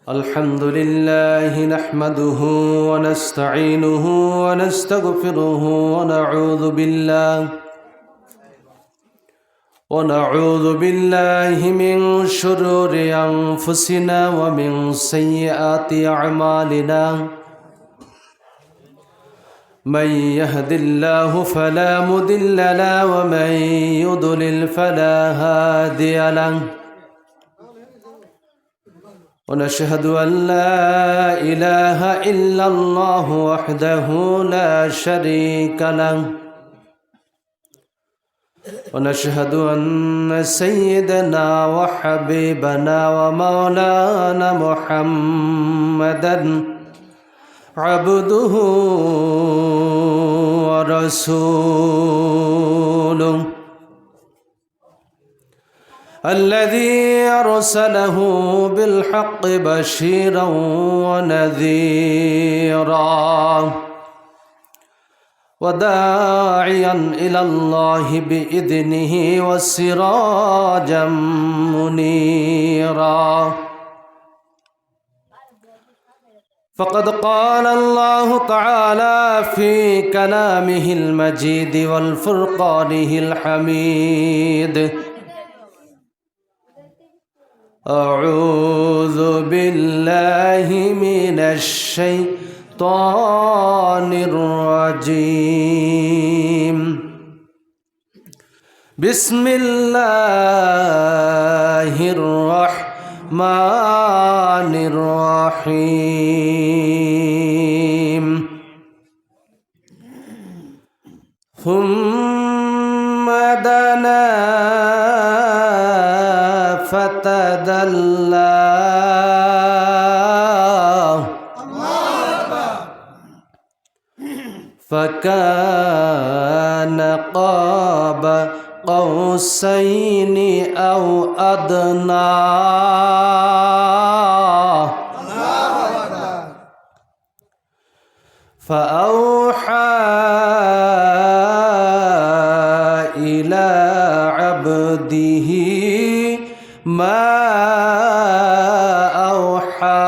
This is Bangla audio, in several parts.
الحمد لله نحمده ونستعينه ونستغفره ونعوذ بالله من شرور أنفسنا ومن سيئات أعمالنا من يهد الله فلا مضل له ومن يضلل فلا هادي له ونشهد أن لا إله إلا الله وحده لا شريك له ونشهد أن سيدنا وحبيبنا ومولانا محمدا عبده ورسوله الذي أرسله بالحق بشيرا ونذيرا وداعيا إلى الله بإذنه وسراجا منيرا فقد قال الله تعالى في كلامه المجيد والفرقانه الحميد أعوذ بالله من الشيطان الرجيم بسم الله الرحمن الرحيم ثم دنا فتدلى فكان قاب قوسين أو أدنى فأوحى إلى عبده ما أوحى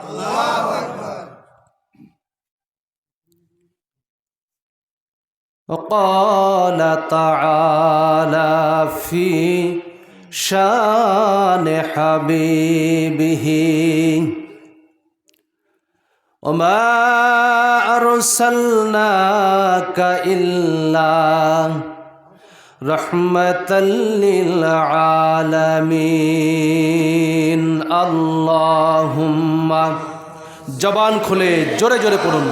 الله أكبر وقال تعالى في شان حبيبه وما أرسلناك إلا رحمة للعالمين اللهم জবান খুলে জোরে জোরে পড়ুন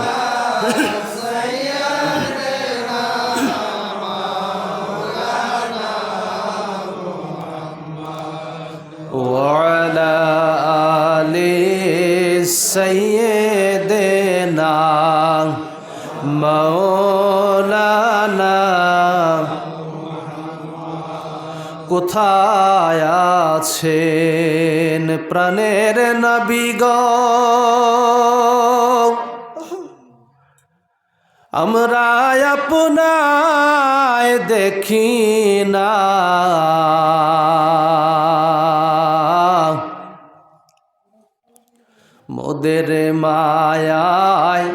وعلى آل سيدنا مولانا কোথায় আছেন প্রাণের নবী গো আমরা আপনায় দেখি না মোদের মায়ায়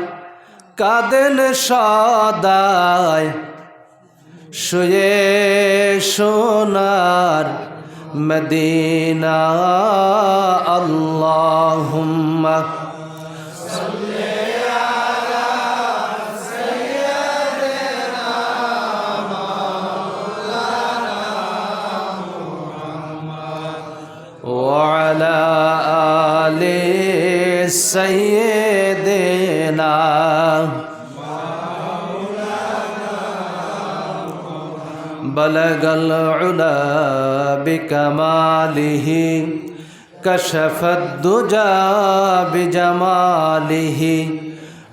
কাঁদেন সদায় শুয়ে সোনার মদিনা আল্লাহুম্মা সাল্লি আলা সাইয়্যিদিনা মাওলানা মুহাম্মদ ওয়া আলা আলি সাইয়্যিদিনা بلغ العلا بكماله كشف الدجى بجماله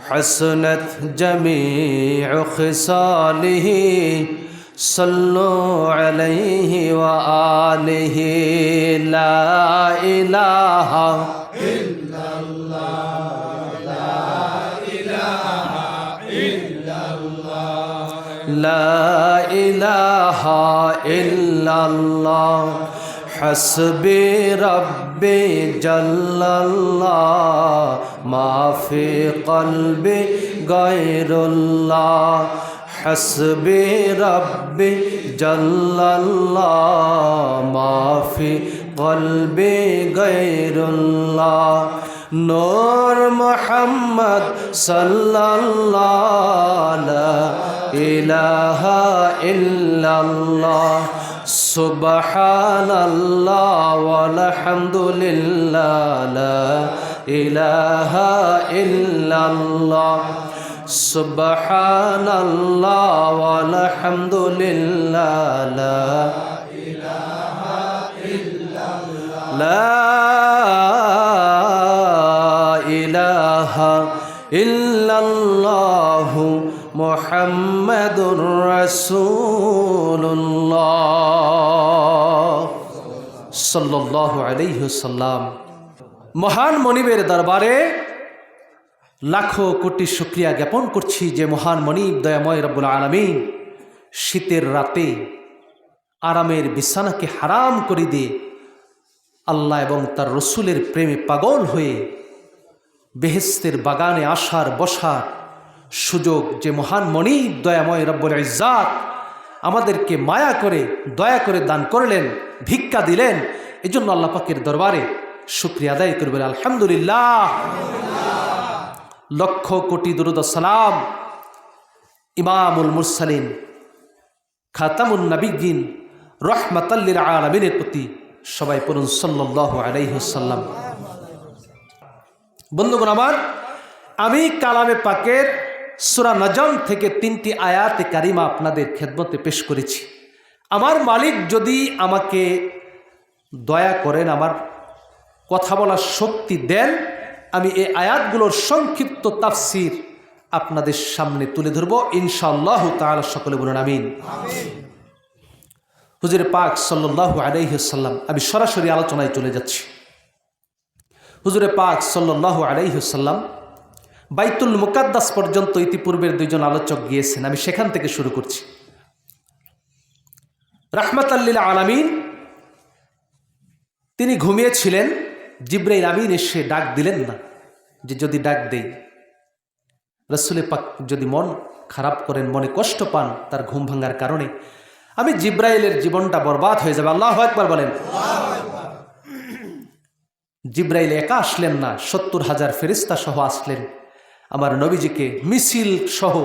حسنت جميع خصاله صلوا عليه وآله لا إله إلا الله لا إله إلا الله لا إله إلا ইল্লাল্লাহ হাসবি রব্বি জাল্লাল্লাহ মা ফি কলবি গায়রুল্লাহ হাসবি রব্বি জাল্লাল্লাহ মা ফি কলবি গায়রুল্লাহ নূর মুহাম্মদ সাল্লাল্লাহু লা ইলাহা ইল্লাল্লাহ সুবহানাল্লাহ ওয়ালহামদুলিল্লাহ লা ইলাহা ইল্লাল্লাহ সুবহানাল্লাহ ওয়ালহামদুলিল্লাহ লা ইলাহা ইল্লাল্লাহ লা ইলাহা ইল্লাল্লাহু মুহাম্মাদুর রাসূলুল্লাহ সাল্লাল্লাহু আলাইহি ওয়াসাল্লাম। মহান মনিবের দরবারে লাখো কোটি শুকরিয়া জ্ঞাপন করছি যে মহান মনিব দয়াময় রব্বুল আলামিন শীতের রাতে আরামের বিছানাকে হারাম করে দিয়ে আল্লাহ এবং তার রসুলের প্রেমে পাগল হয়ে বেহেশতের বাগানে আসার বসার সুযোগ যে মহান মনিব দয়াময় রব্বুল ইজ্জাত আমাদেরকে মায়া করে দয়া করে দান করলেন, ভিক্ষা দিলেন, এজন্য আল্লাহ পাকের দরবারে শুকরিয়া আদায় করবেন আলহামদুলিল্লাহ। লক্ষ কোটি দুরূদ ও সালাম ইমামুল মুরসালিন খাতামুন নবিয়্যিন রাহমাতাল লিল আলামিনের প্রতি সবাই পড়ুন সাল্লাল্লাহু আলাইহি ওয়াসাল্লাম। বন্ধুগণ আমার, আমি কালামে পাকের সূরা নজম থেকে 3টি আয়াতে কারিমা আপনাদের খেদমতে পেশ করেছি। আমার মালিক যদি আমাকে দয়া করেন, আমার কথা বলার শক্তি দেন, আমি এই আয়াতগুলোর সংক্ষিপ্ত তাফসীর আপনাদের সামনে তুলে ধরব ইনশাআল্লাহ তাআলা। সকলে বলুন আমিন। হুজুরে পাক সাল্লাল্লাহু আলাইহি ওয়াসাল্লাম, আমি সরাসরি আলোচনায় চলে যাচ্ছি। হুজুরে পাক সাল্লাল্লাহু আলাইহি ওয়াসাল্লাম বাইতুল মুকাদ্দাস পর্যন্ত ইতিপূর্বের দুইজন আলোচক গিয়েছেন, আমি সেখান থেকে শুরু করছি। রাহমাতাল লিল আলামিন তিনি ঘুমিয়েছিলেন, জিবরাইল আমিন এসে ডাক দিলেন না যে যদি ডাক দেই রাসূলে পাক যদি মন খারাপ করেন, মনে কষ্ট পান তার ঘুম ভাঙার কারণে, আমি জিবরাইলের জীবনটা বরবাদ হয়ে যাবে। আল্লাহু আকবার বলেন। জিবরাইল একা আসলেন না, ৭০,০০০ ফেরেশতা সহ আসলেন। আমার নবীজিকে মিছিল সহ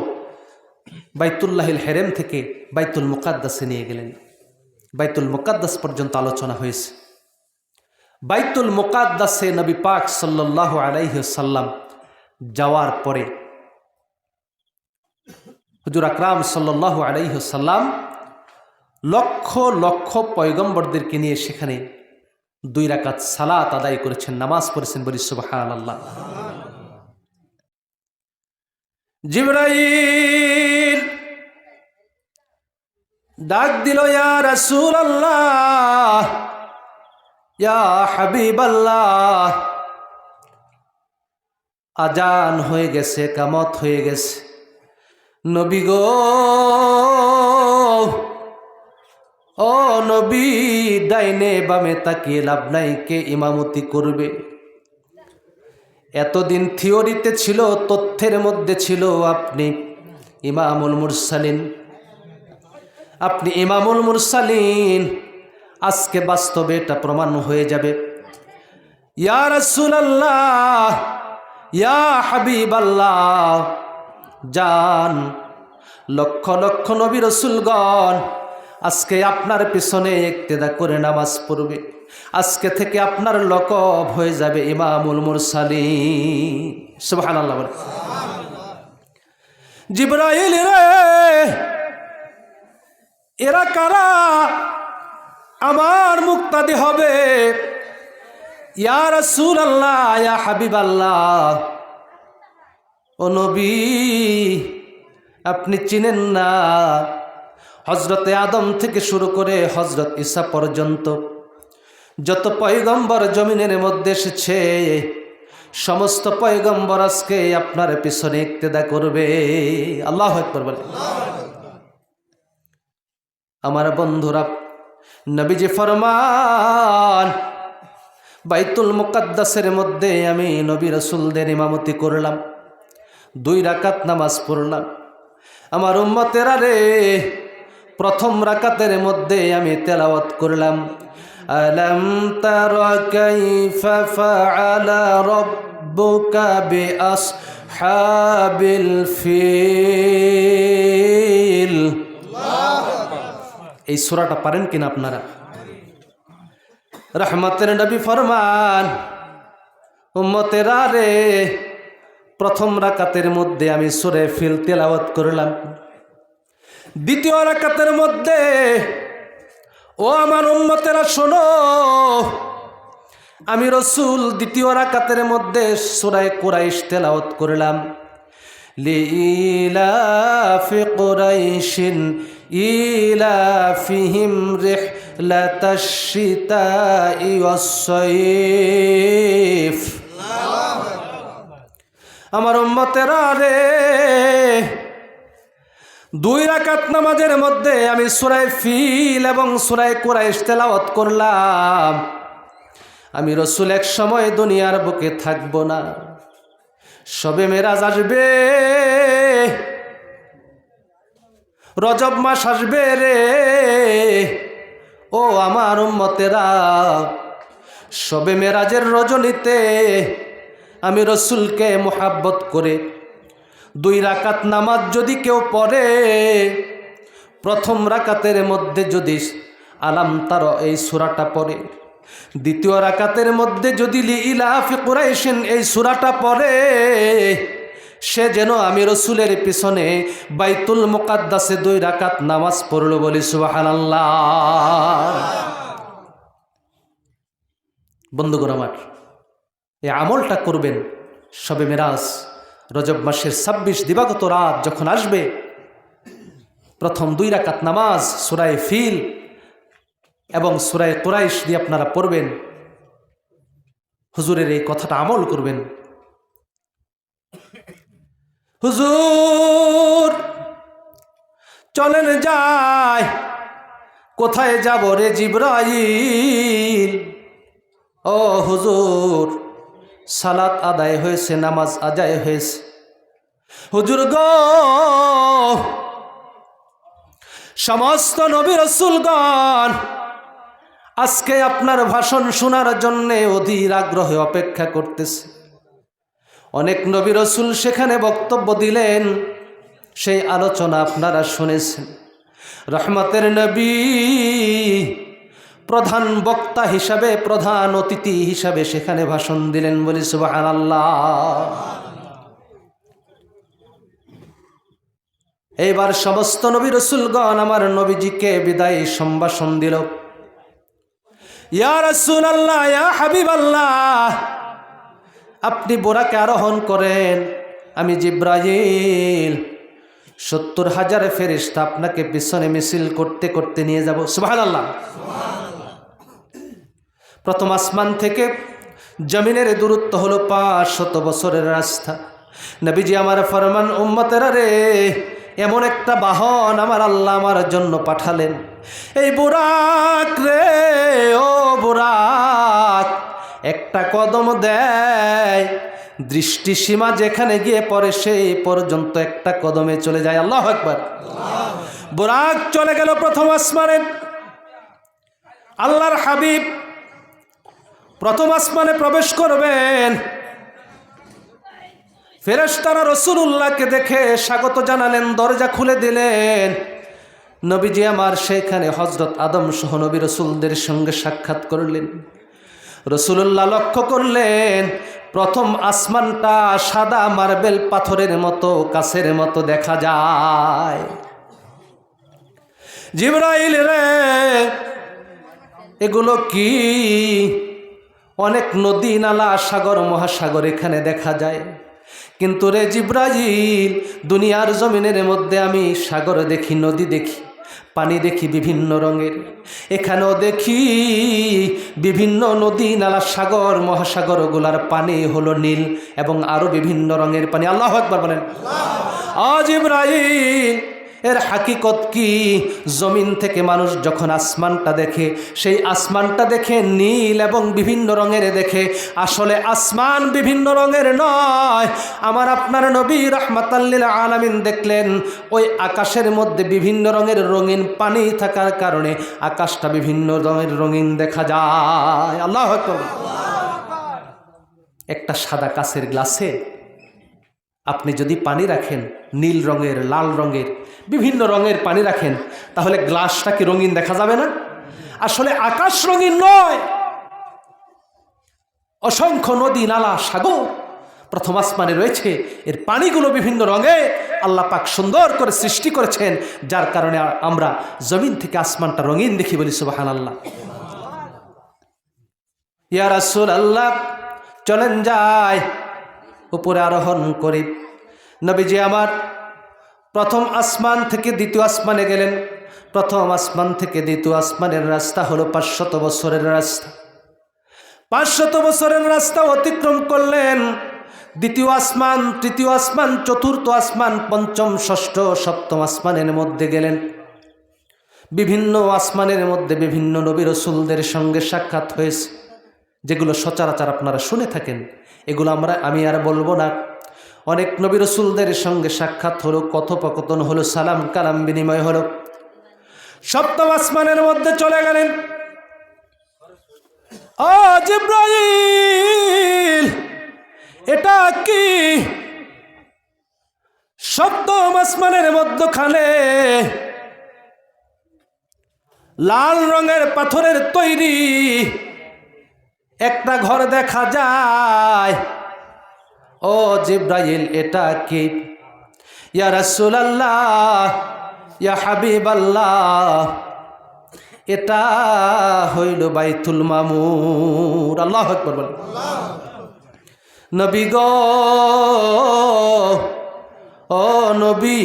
বাইতুল্লাহিল হেরেম থেকে বাইতুল মুকাদ্দাসে নিয়ে গেলেন। বাইতুল মুকাদ্দাস পর্যন্ত আলোচনা হয়েছে। বাইতুল মুকাদ্দাসে নবী পাক সাল্লাল্লাহু আলাইহি ওয়াসাল্লাম যাওয়ার পরে হুজুর আকরাম সাল্লাল্লাহু আলাইহি ওয়াসাল্লাম লক্ষ লক্ষ পয়গম্বরদেরকে নিয়ে সেখানে 2 রাকাত সালাত আদায় করেছেন, নামাজ পড়েছেন। বলি সুবহানাল্লাহ। জিবরাইল ডাক দিল, ইয়া রাসূলুল্লাহ, ইয়া হাবিবাল্লাহ, আজান হয়ে গেছে, কামত হয়ে গেছে। নবী গো, ও নবী, ডাইনে বামে তাকিয়ে লাভ নাই, কে ইমামতি করবে? এতদিন থিওরিতে ছিল, তথ্যের মধ্যে ছিল আপনি ইমামুল মুরসালিন, আপনি ইমামুল মুরসালিন। আজকে বাস্তবে এটা প্রমাণ হয়ে যাবে। ইয়া রাসূলুল্লাহ, ইয়া হাবিবাল্লাহ, জান, লক্ষ লক্ষ নবী রাসূলগণ আজকে আপনার পিছনে ইক্তেদা করে নামাজ পড়বে। আজকে থেকে আপনার লকব হয়ে যাবে ইমামুল মুরসালিন। সুবহানাল্লাহ বলে। জিবরাইল রে, এরা কারা? আমার মুক্তাদি হবে। ইয়া রাসূলুল্লাহ, ইয়া হাবিবাল্লাহ, ও নবী, আপনি চিনেন না, হযরতে আদম থেকে শুরু করে হযরত ঈসা পর্যন্ত যত পয়গম্বর জমিনের মধ্যে এসেছে, সমস্ত পয়গম্বর আজকে আপনার পিছনে ইক্তেদা করবে। আল্লাহু আকবার বলে। আমার বন্ধুরা, নবীজি ফরমান, বাইতুল মুকাদ্দাসের মধ্যে আমি নবী রাসূলদের ইমামতি করলাম, 2 রাকাত নামাজ পড়লাম। আমার উম্মতেরা রে, প্রথম রাকাতের মধ্যে আমি তেলাওয়াত করলাম, আলাম তারা কাইফা ফাআলা রাব্বুকা বিআসহাবিল ফিল। এই সূরাটা পারেন কিনা আপনারা? রহমতের নবী ফরমান, উম্মতেরা রে, প্রথম রাকাতের মধ্যে আমি সূরা ফিল তেলাওয়াত করলাম। দ্বিতীয় রাকাতের মধ্যে, ও আমার উম্মতেরা শোনো, আমি রাসূল দ্বিতীয় রাকাতের মধ্যে সূরা কুরাইশ তেলাওয়াত করলাম। লিইলাফি কুরাইশিন ইলাফিহিম রিহলাতাশ শিতাই ওয়াস-সাইফ। আমার উম্মতেরা রে, 2 রাকাত নামাজের মধ্যে আমি সূরা ফিল এবং সূরা কুরাইশ তেলাওয়াত করলাম। আমি রাসূল এক সময় দুনিয়ার বুকে থাকব না, শবে মেরাজ আসবে, রজব মাস আসবে রে। ও আমার উম্মতেরা, শবে মেরাজের রজনীতে আমি রাসূলকে মুহাব্বত করে 2 রাকাত নামাজ যদি কেউ পড়ে, প্রথম রাকাতের মধ্যে যদি আলাম তারা এই সূরাটা পড়ে, দ্বিতীয় রাকাতের মধ্যে যদি লিইলাফি কুরাইশিন এই সূরাটা পড়ে, সে যেন আমি রাসূলের পিছনে বাইতুল মুকাদ্দাসে 2 রাকাত নামাজ পড়ল। বলি সুবহানাল্লাহ। বন্ধুগণ আমার, এই আমলটা করবেন। শবে মেরাজ, রজব মাসের 26 দিবাগত রাত যখন আসবে, প্রথম 2 রাকাত নামাজ সূরা ফিল এবং সূরা কুরাইশ দিয়ে আপনারা পড়বেন। হুজুরের এই কথাটা আমল করবেন। হুজুর চলেন যাই, কোথায় যাব রে জিবরাইল? ও হুজুর, সালাত আদায় হয়েছে, নামাজ আদায় হয়েছে। হুজুর গো, সমস্ত নবী রাসূলগণ আজকে আপনার ভাষণ শোনার জন্য অধীর আগ্রহে অপেক্ষা করতেছে। অনেক নবী রাসূল সেখানে বক্তব্য দিলেন, সেই আলোচনা আপনারা শুনেছেন। রহমতের নবী প্রধান বক্তা হিসাবে, প্রধান অতিথি হিসাবে সেখানে ভাষণ দিলেন। বলি সুবহানাল্লাহ। এইবার সমস্ত নবী রাসূলগণ আমার নবীজিকে বিদায় সম্ভাষণ দিল। ইয়া রাসূলুল্লাহ, ইয়া হাবিবাল্লাহ, আপনি বোরাকে আরোহণ করেন, আমি জিবরাইল 70,000 ফেরেশতা আপনাকে পিছনে মিছিল করতে করতে নিয়ে যাব। সুবহানাল্লাহ। প্রথম আসমান থেকে জমিনের দূরত্ব হলো 500 বছরের রাস্তা। নবীজি আমার ফরমান, উম্মতেরা রে, এমন একটা বাহন আমার আল্লাহ আমার জন্য পাঠালেন। এই বুরাক রে, ও বুরাক, একটা কদম দেয়, দৃষ্টিসীমা যেখানে গিয়ে পড়ে সেই পর্যন্ত একটা কদমে চলে যায়। আল্লাহু আকবার। বুরাক চলে গেল প্রথম আসমানে। আল্লাহর হাবিব প্রথম আসমানে প্রবেশ করবেন। ফেরেশতারা রাসূলুল্লাহকে দেখে স্বাগত জানালেন, দরজা খুলে দিলেন। নবীজি আমার সেখানে হযরত আদম সহ নবী রাসূলদের সঙ্গে সাক্ষাৎ করলেন। রাসূলুল্লাহ লক্ষ্য করলেন, প্রথম আসমানটা সাদা মার্বেল পাথরের মতো, কাচের মতো দেখা যায়। জিবরাইল রে, এগুলো কি? অনেক নদী নালা, সাগর মহাসাগর এখানে দেখা যায়, কিন্তু রে জিবরাইল, দুনিয়ার জমিনের মধ্যে আমি সাগর দেখি, নদী দেখি, পানি দেখি বিভিন্ন রঙের। এখানেও দেখি বিভিন্ন নদী নালা, সাগর মহাসাগর গুলার পানি হলো নীল এবং আরো বিভিন্ন রঙের পানি। আল্লাহু আকবার বলেন। জিবরাইল, এর হাকিকত কি? জমিন থেকে মানুষ যখন আসমানটা দেখে, সেই আসমানটা দেখে নীল এবং বিভিন্ন রঙের দেখে। আসলে আসমান বিভিন্ন রঙের নয়। আমার আপনার নবী রাহমাতাল লিল আলামিন দেখলেন ওই আকাশের মধ্যে বিভিন্ন রঙের রঙিন পানি থাকার কারণে আকাশটা বিভিন্ন রঙের রঙিন দেখা যায়। আল্লাহু আকবার। একটা সাদা কাচের গ্লাসে আপনি যদি পানি রাখেন, নীল রঙের, লাল রঙের, বিভিন্ন রঙের পানি রাখেন, তাহলে গ্লাসটা কি রঙিন দেখা যাবে না? আসলে আকাশ রঙিন নয়। অসংখ্য নদী, নালা, সাগর প্রথম আসমানে রয়েছে, এর পানিগুলো বিভিন্ন রঙে আল্লাহ পাক সুন্দর করে সৃষ্টি করেছেন, যার কারণে আমরা জমিন থেকে আসমানটা রঙিন দেখি। বলি সুবহানাল্লাহ। ইয়া রাসূলুল্লাহ, চলেন যাই উপরে আরোহণ করি। নবীজি আমার প্রথম আসমান থেকে দ্বিতীয় আসমানে গেলেন। প্রথম আসমান থেকে দ্বিতীয় আসমানের রাস্তা হলো 500 বছরের রাস্তা। 500 বছরের রাস্তা অতিক্রম করলেন। দ্বিতীয় আসমান, তৃতীয় আসমান, চতুর্থ আসমান, পঞ্চম, ষষ্ঠ, সপ্তম আসমানের মধ্যে গেলেন। বিভিন্ন আসমানের মধ্যে বিভিন্ন নবী রাসূলদের সঙ্গে সাক্ষাৎ হয়েছে, যেগুলো সচরাচর আপনারা শুনে থাকেন। এগুলো আমি আর বলবো না। অনেক নবী রাসূলদের সঙ্গে সাক্ষাৎ হলো, কথোপকথন হলো, সালাম কালাম বিনিময় হলো। সপ্তম আসমানের মধ্যে চলে গেলেন। ও জিবরাইল, এটা কি? সপ্তম আসমানের মধ্যখানে লাল রঙের পাথরের তৈরি একটা ঘর দেখা যায়। ও জিবরাইল, এটা কি? ইয়া রাসূলুল্লাহ, ইয়া হাবিবাল্লাহ, এটা হইল বাইতুল মামুর। আল্লাহু আকবার বলেন। নবী গো, ও নবী,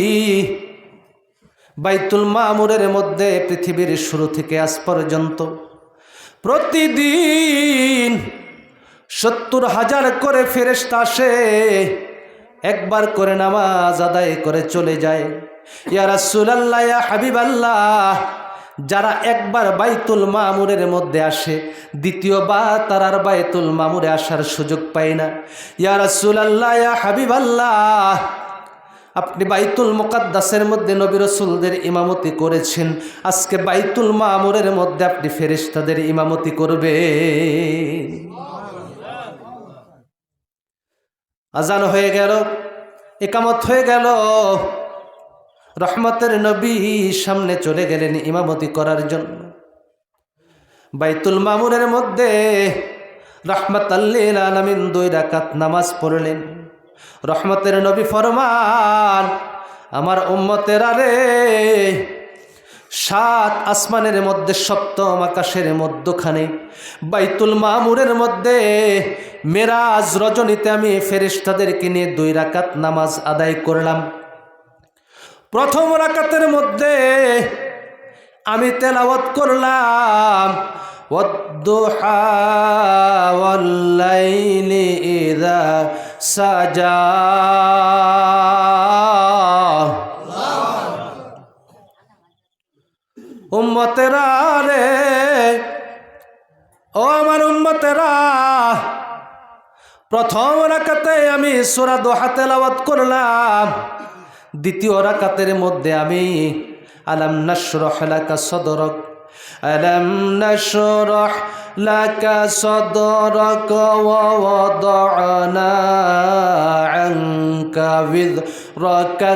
বাইতুল মামুরের মধ্যে পৃথিবীর শুরু থেকে আজ পর্যন্ত প্রতিদিন 70,000 করে ফেরেশতা আসে, একবার করে নামাজ আদায় করে চলে যায়। ইয়া রাসূলুল্লাহ, ইয়া হাবিবাল্লাহ, যারা একবার বাইতুল মামুরের মধ্যে আসে, দ্বিতীয়বার তার আর বাইতুল মামুরে আসার সুযোগ পায় না। ইয়া রাসূলুল্লাহ, ইয়া হাবিবাল্লাহ, আপনি বাইতুল মুকাদ্দাসের মধ্যে নবী রাসূলদের ইমামতি করেছেন, আজকে বাইতুল মামুরের মধ্যে আপনি ফেরেশতাদের ইমামতি করবেন। আজান হয়ে গেল, ইকামত হয়ে গেল। রহমতের নবী সামনে চলে গেলেন ইমামতি করার জন্য। বাইতুল মামুরের মধ্যে রাহমাতাল লিল আলামিন 2 রাকাত নামাজ পড়লেন। রহমতের নবী ফরমান, আমার উম্মতেরা রে, 7 আসমানের মধ্যে সপ্তম আকাশের মধ্যখানে বাইতুল মামুরের মধ্যে মেরাজ রজনীতে আমি ফেরেশতাদেরকে নিয়ে 2 রাকাত নামাজ আদায় করলাম। প্রথম রাকাতের মধ্যে আমি তেলাওয়াত করলাম, ওয়াদ-দুহা ওয়াল-লাইলি ইযা সাজা। উম্মতেরা রে, ও আমার উম্মতেরা, প্রথম রাকাতে আমি সূরা দুহা তেলাওয়াত করলাম। দ্বিতীয় রাকাতের মধ্যে আমি আলাম নাশরাহ লাকা সাদরাক, আলাম নাশরাহ লাকা সাদরাক ওয়া ওয়াদানা আনকা বিযরাকাল্লাযী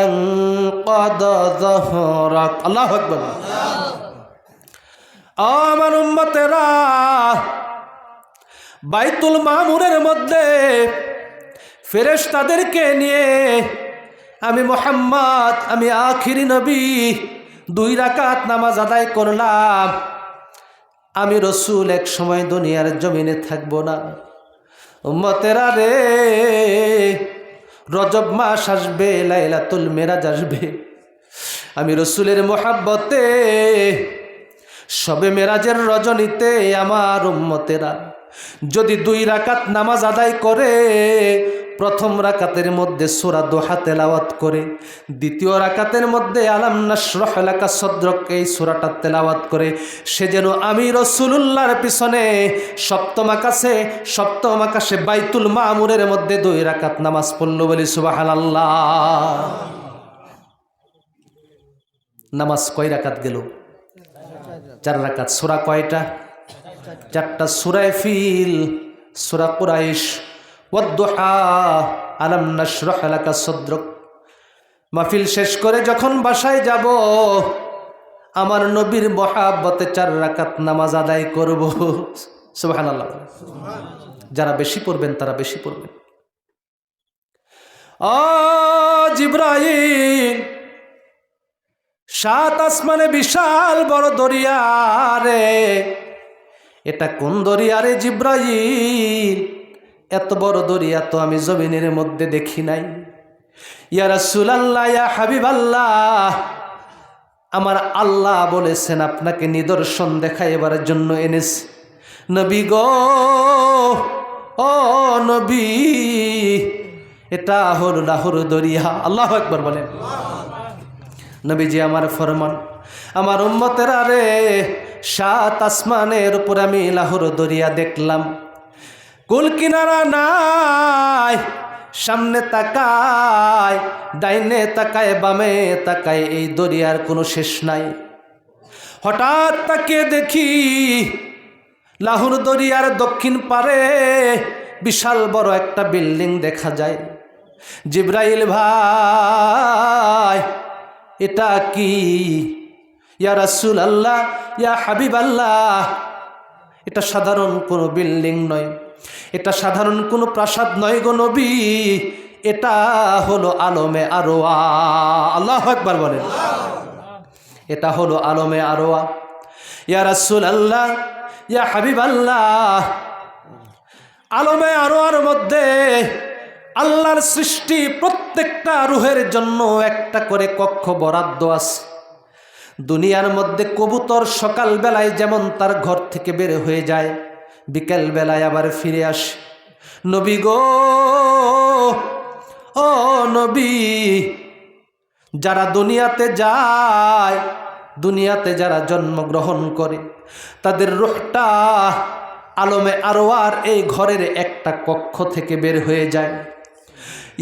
আনকাদা যাহরাক। আল্লাহু আকবার। আমার উম্মতেরা, বাইতুল মামুরের মধ্যে ফেরেশতাদেরকে নিয়ে আমি মুহাম্মদ, আমি আখিরি নবী, 2 রাকাত নামাজ আদায় করলাম। আমি রসুল এক সময় দুনিয়ার জমিনে থাকব না। উম্মতেরা রে, রজব মাস আসবে, লাইলাতুল মেরাজ আসবে। আমি রসুলের মোহাব্বতে শবে মেরাজের রজনীতে আমার উম্মতেরা যদি 2 রাকাত নামাজ আদায় করে, প্রথম রাকাতের মধ্যে সূরা দোহা তেলাওয়াত করে, দ্বিতীয় রাকাতের মধ্যে আলাম নাশরাহ লাকা সদরক এই সূরাটা তেলাওয়াত করে, সে যেন আমি রাসূলুল্লাহর পিছনে সপ্তম আকাশে বাইতুল মামুরের মধ্যে 2 রাকাত নামাজ পড়ল। বলি সুবহানাল্লাহ। নামাজ কয় রাকাত গেল? 4 রাকাত। সূরা কয়টা? 4টা। সূরা ফিল, সূরা কুরাইশ, ওয়াদ-দুহা, আলাম নাশরাহ লাকা সদরক। মাহফিল শেষ করে যখন বাসায় যাব, আমার নবীর মহাব্বতে 4 রাকাত নামাজ আদায় করব। সুবহানাল্লাহ। যারা বেশি পড়বেন তারা বেশি পড়বেন। ও জিবরাইল, 7 আসমানে বিশাল বড় দরিয়া রে, এটা কোন দরিয়া রে জিবরাইল? এত বড় দরিয়া তো আমি জমিনের মধ্যে দেখি নাই। ইয়া রাসূলুল্লাহ, ইয়া হাবিবাল্লাহ, আমার আল্লাহ বলেছেন আপনাকে নিদর্শন দেখাইবার জন্য এনেছি। নবী গো, ও নবী, এটা হলো লাহোর দরিয়া। আল্লাহু আকবার বলেন। নবীজি আমার ফরমান, আমার উম্মতেরা রে, 7 আসমানের উপর আমি লাহোর দরিয়া দেখলাম। কুল কিনারা নাই, সামনে তাকায়, ডাইনে তাকায়, বামে তাকায়, এই দরিয়ার কোনো শেষ নাই। হঠাৎ তাকিয়ে দেখি লাহোর দরিয়ার দক্ষিণ পারে বিশাল বড় একটা বিল্ডিং দেখা যায়। জিবরাইল ভাই, এটা কি? ইয়া রাসূলুল্লাহ, ইয়া হাবিবাল্লাহ, এটা সাধারণ কোনো বিল্ডিং নয়, এটা সাধারণ কোনো প্রাসাদ নয় গো নবী, এটা হলো আলমে আরওয়া। আল্লাহু আকবার বলেন। এটা হলো আলমে আরওয়া। ইয়া রাসূলুল্লাহ, ইয়া হাবিবাল্লাহ, আলমে আরওয়ার মধ্যে আল্লাহর সৃষ্টি প্রত্যেকটা রূহের জন্য একটা করে কক্ষ বরাদ্দ আছে। দুনিয়ার মধ্যে কবুতর সকাল বেলায় যেমন তার ঘর থেকে বের হয়ে যায়, বিকেল বেলায় আবার ফিরে আসে। নবী গো, ও নবী, যারা দুনিয়াতে যায়, দুনিয়াতে যারা জন্মগ্রহণ করে, তাদের রূহটা আলমে আরওয়ার এই ঘরের একটা কক্ষ থেকে বের হয়ে যায়।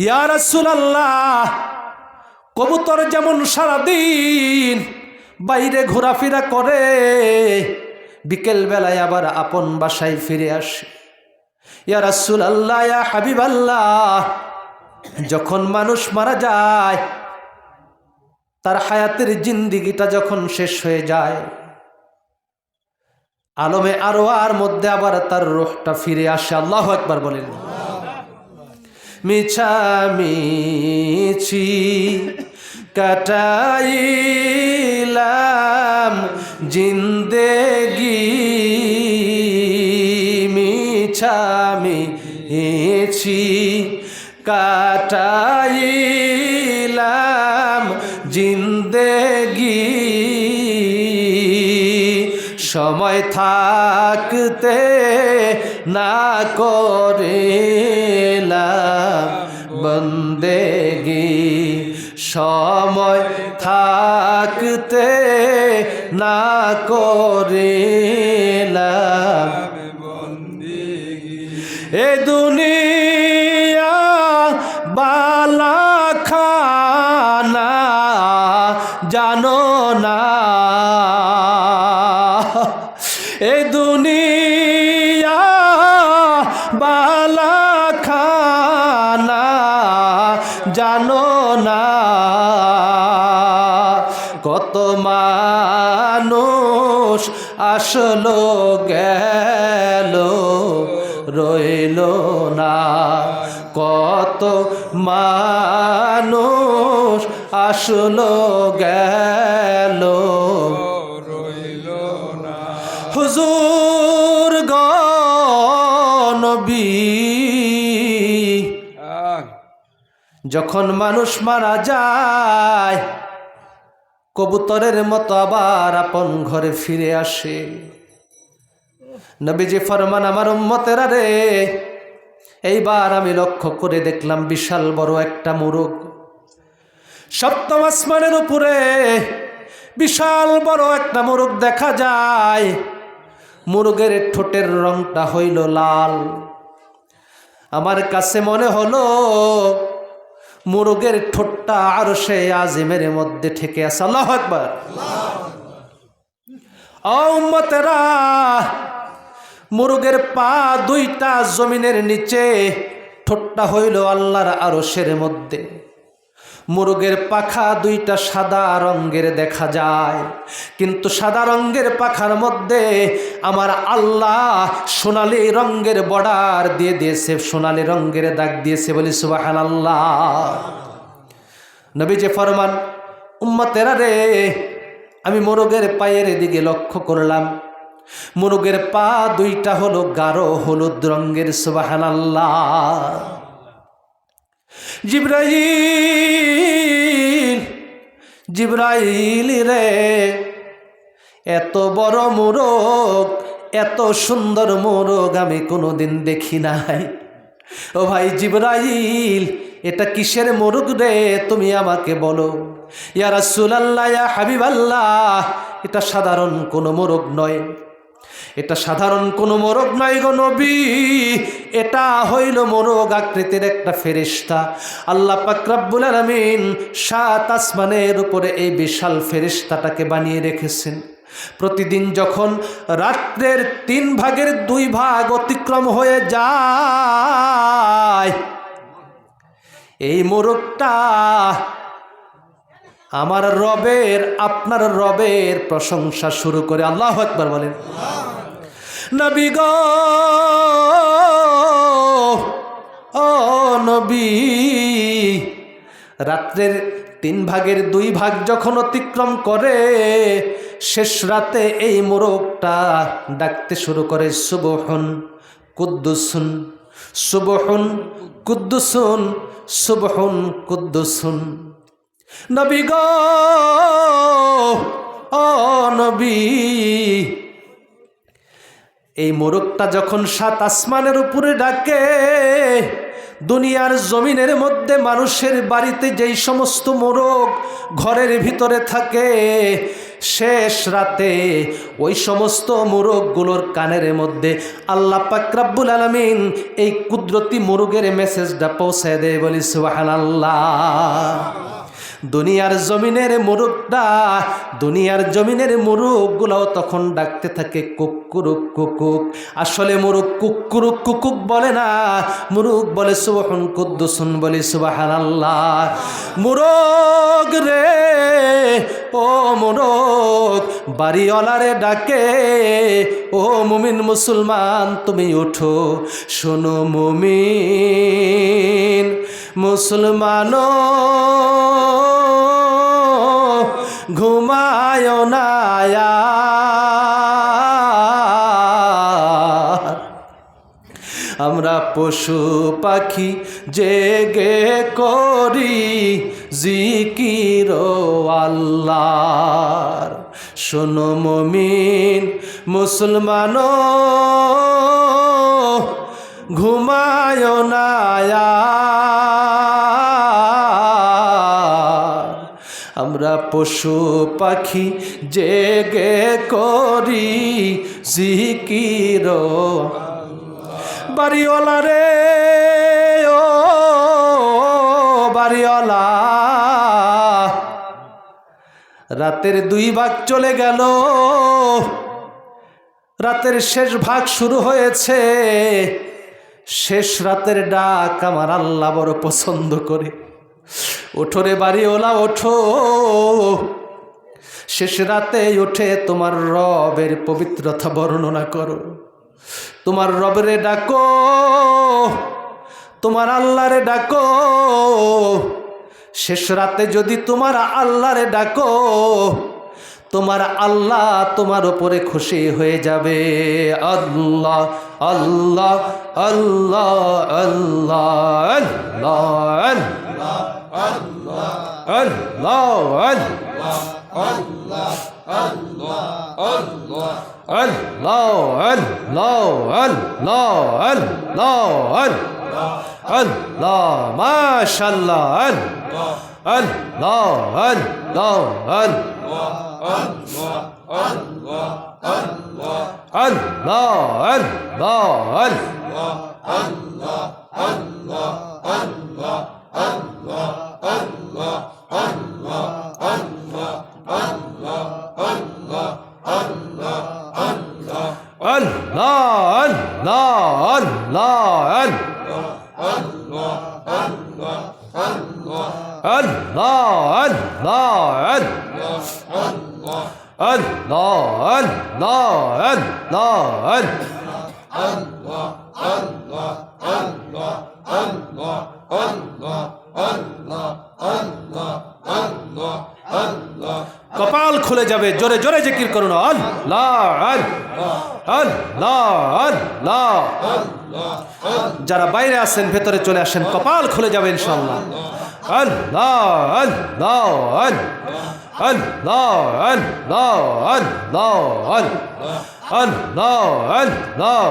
ইয়া রাসূলুল্লাহ, কবুতর যেমন সারাদিন বাইরে ঘোরাফেরা করে, বিকেল বেলায় আবার আপন বাসায় ফিরে আসে। ইয়া রাসূলুল্লাহ, ইয়া হাবিবাল্লাহ, যখন মানুষ মারা যায়, তার হায়াতের জিন্দিগিটা যখন শেষ হয়ে যায়, আলমে আরওয়ার মধ্যে আবার তার রূহটা ফিরে আসে। আল্লাহু আকবার বলেন। মিছামিছি কাটাইলাম জিন্দেগি, মিছামিছি কাটাইলাম জিন্দেগি, সময় থাকতে না করিলাম বন্দেগি, সময় থাকতে না করিলাম বন্দেগি। এ দুনিয়া বালাখানা জানো না, এ দুনিয়া বালাখানা জানো না, কত মানুষ আসলো গেল রইল না, কত মানুষ আসলো গেল রইল না। হুজুর গো নবী, যখন মানুষ মারা যায়, কবুতরের মতো আবার আপন ঘরে ফিরে আসে। নবীজি ফরমান, আমার উম্মতেরা রে, এইবার আমি লক্ষ্য করে দেখলাম বিশাল বড় একটা মোরগ, সপ্তম আসমানের উপরে বিশাল বড় একটা মোরগ দেখা যায়। মোরগের ঠোঁটের রংটা হইল লাল। আমার কাছে মনে হলো মোরগের ঠোঁটটা আরশে আজিমের মধ্যে ঠেকে আছে। আল্লাহু আকবার। ও উম্মতেরা, মোরগের পা দুইটা জমিনের নিচে, ঠোঁটটা হইল আল্লাহর আরশের মধ্যে। মোরগের পাখা দুইটা সাদা রঙের দেখা যায়, কিন্তু সাদা রঙের পাখার মধ্যে আমার আল্লাহ সোনালী রঙের বর্ডার দিয়ে দিয়েছে, সোনালী রঙের দাগ দিয়েছে। বলি সুবহানাল্লাহ। নবীজি ফরমান, উম্মতেরা রে, আমি মোরগের পায়ের দিকে লক্ষ্য করলাম। মোরগের পা দুইটা হলো গাঢ় হলুদ রঙের। সুবহানাল্লাহ। জিবরাইল রে, এত বড় মোরগ, এত সুন্দর মোরগ আমি কোনোদিন দেখি নাই। ও ভাই জিবরাইল, এটা কিসের মোরগ রে, তুমি আমাকে বলো। ইয়া রাসূলুল্লাহ, ইয়া হাবিবাল্লাহ, এটা সাধারণ কোনো মোরগ নয়, এটা সাধারণ কোনো মোরগ নয় গো নবী, এটা হইল মোরগ আকৃতির একটা ফেরেশতা। আল্লাহ পাক রব্বুল আলামিন 7 আসমানের উপরে এই বিশাল ফেরেশতাটাকে বানিয়ে রেখেছেন। প্রতিদিন যখন রাত্রের 3 ভাগের 2 ভাগ অতিক্রম হয়ে যায়, এই মোরগটা আমার রবের, আপনার রবের প্রশংসা শুরু করে। আল্লাহু আকবার বলেন। নবী গো, ও নবী, রাত্রের 3 ভাগের 2 ভাগ যখন অতিক্রম করে, শেষ রাতে এই মোরগটা ডাকতে শুরু করে, সুবহুন কুদ্দুসুন, সুবহুন কুদ্দুসুন, সুবহুন কুদ্দুসুন। নবী গো, ও নবী, এই মোরগটা যখন 7 আসমানের উপরে ডাকে, দুনিয়ার জমিনের মধ্যে মানুষের বাড়িতে যেই সমস্ত মোরগ ঘরের ভিতরে থাকে, শেষ রাতে ওই সমস্ত মোরগগুলোর কানের মধ্যে আল্লাহ পাক রব্বুল আলামিন এই কুদরতি মোরগের মেসেজটা পৌঁছে দেয়। বলি সুবহানাল্লাহ। দুনিয়ার জমিনের মোরগটা, দুনিয়ার জমিনের মোরগগুলোও তখন ডাকতে থাকে কুকুরুক কুকুক। আসলে মোরগ কুকুরুক কুকুক বলে না, মোরগ বলে সুবহুন কুদ্দুসুন। বলি সুবহানাল্লাহ। মোরগ রে, ও মোরগ, বাড়িওয়ালারে ডাকে, ও মুমিন মুসলমান তুমি ওঠো। শোনো মুমিন মুসলমান, ঘুমায় না, আমরা পশু পাখি জেগে করি জিকির আল্লাহর। শোনো মুমিন মুসলমান, ঘুমায় না, আমরা পশু পাখি জেগে করি জিকির। বাড়িওয়ালা রে, ও বাড়িওয়ালা, রাতের 2 ভাগ চলে গেল, রাতের শেষ ভাগ শুরু হয়েছে। শেষ রাতের ডাক আমার আল্লাহ বড় পছন্দ করে। ওঠো রে বাড়িওয়ালা, ওঠো। শেষ রাতে উঠে তোমার রবের পবিত্রতা বর্ণনা করো, তোমার রবেরে ডাকো, তোমার আল্লাহরে ডাকো। শেষ রাতে যদি তোমার আল্লাহরে ডাকো, তোমার আল্লাহ তোমার উপরে খুশি হয়ে যাবে। আল্লাহ আল্লাহ আল্লাহ আল্লাহ আল্লাহ আল্লাহ আল্লাহ আল্লাহ আল্লাহ আল্লাহ আল্লাহ আল্লাহ আল্লাহ আল্লাহ আল্লাহ আল্লাহ মাশাআল্লাহ আল্লাহ আল্লাহ কপাল খুলে যাবে জোরে জোরে জিকির করুন আল্লাহ আল্লাহ আল্লাহ যারা বাইরে আছেন ভেতরে চলে আসেন কপাল খুলে যাবে ইনশাআল্লাহ আল্লাহ আল্লাহ আল্লাহ আল্লাহ আল্লাহ আল্লাহ আল্লাহ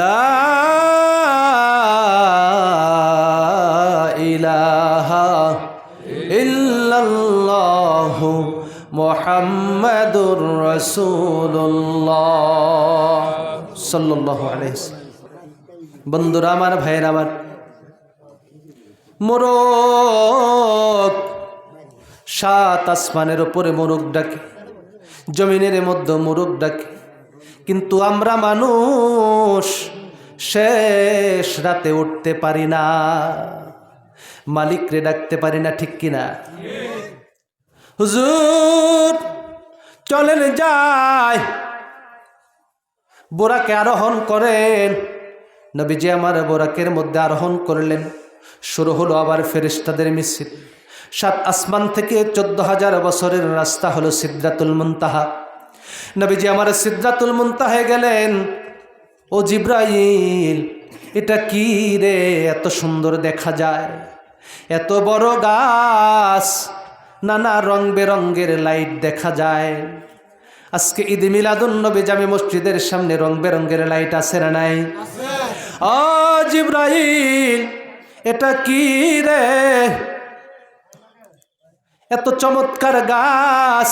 লা ইলাহা ইল্লাল্লাহু মুহাম্মাদুর রাসূলুল্লাহ সাল্লাল্লাহু আলাইহি ওয়াসাল্লাম। বন্ধুরা আমার, ভাইয়েরা আমার, মোরগ সাত আসমানের উপরে মোরগ ডাকে, জমিনের মধ্যে মোরগ ডাকে, কিন্তু আমরা মানুষ শেষ রাতে উঠতে পারি না, মালিকরে ডাকতে পারি না, ঠিক কিনা? হুজুর চলেন যাই, বোরাকে আরোহণ করেন। নবীজি আমার বোরাকের মধ্যে আরোহণ করলেন। শুরু হলো আবার ফেরেশতাদের মিছিল। সাত আসমান থেকে 14,000 বছরের রাস্তা হলো সিদরাতুল মুনতাহা। নবীজি আমার সিদরাতুল মুনতাহায় গেলেন। ও জিব্রাইল, এটা কি রে, এত সুন্দর দেখা যায়, এত বড় গাছ, নানা রং বেরঙ্গের লাইট দেখা যায়। আজকে ঈদ মিলাদুন নবী জামে মসজিদের সামনে রং বেরঙ্গের লাইট আছে না নাই? ও জিব্রাইল, এটা কি রে, এত চমৎকার গাছ,